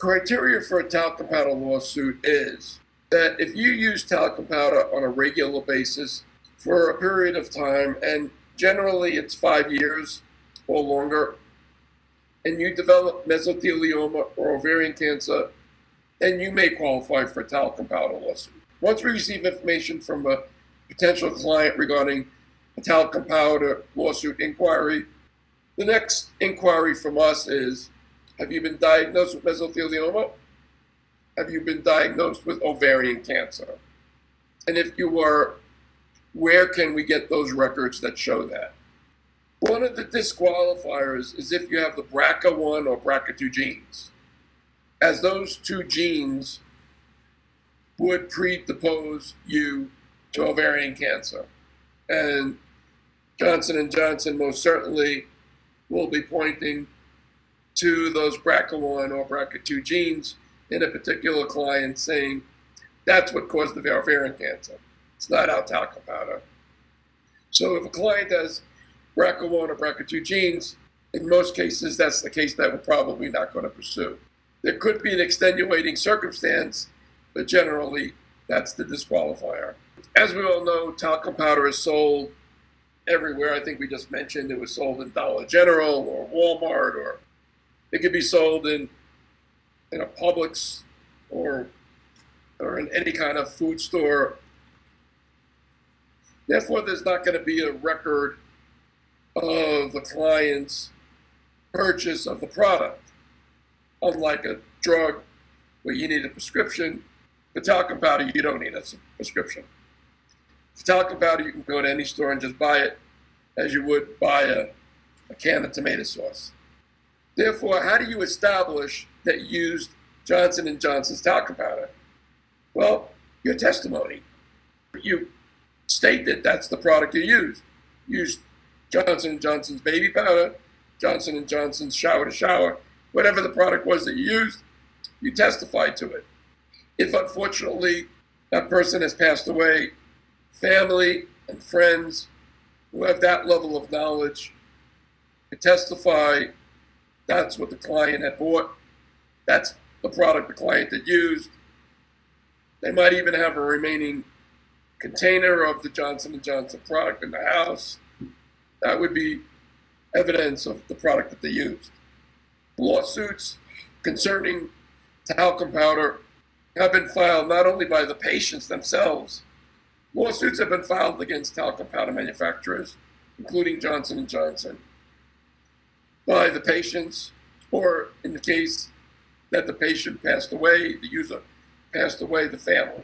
Criteria for a talcum powder lawsuit is that if you use talcum powder on a regular basis for a period of time, and generally it's 5 years or longer, and you develop mesothelioma or ovarian cancer, then you may qualify for a talcum powder lawsuit. Once we receive information from a potential client regarding a talcum powder lawsuit inquiry, the next inquiry from us is, have you been diagnosed with mesothelioma? Have you been diagnosed with ovarian cancer? And if you were, where can we get those records that show that? One of the disqualifiers is if you have the BRCA1 or BRCA2 genes, as those two genes would predispose you to ovarian cancer. And Johnson & Johnson most certainly will be pointing to those BRCA1 or BRCA2 genes in a particular client, saying that's what caused the ovarian cancer. It's not our talcum powder. So if a client has BRCA1 or BRCA2 genes, in most cases, that's the case that we're probably not going to pursue. There could be an extenuating circumstance, but generally, that's the disqualifier. As we all know, talcum powder is sold everywhere. I think we just mentioned it was sold in Dollar General or Walmart, or it could be sold in a Publix or in any kind of food store. Therefore, there's not going to be a record of the client's purchase of the product. Unlike a drug where you need a prescription, for talcum powder, you don't need a prescription. For talcum powder, you can go to any store and just buy it as you would buy a can of tomato sauce. Therefore, how do you establish that you used Johnson & Johnson's talcum powder? Well, your testimony. You state that that's the product you used. You used Johnson & Johnson's baby powder, Johnson & Johnson's shower to shower, whatever the product was that you used, you testified to it. If unfortunately that person has passed away, family and friends who have that level of knowledge can testify that's what the client had bought, that's the product the client had used. They might even have a remaining container of the Johnson & Johnson product in the house. That would be evidence of the product that they used. Lawsuits concerning talcum powder have been filed not only by the patients themselves. Lawsuits have been filed against talcum powder manufacturers, including Johnson & Johnson, by the patients, or in the case that the patient passed away, the user passed away, the family.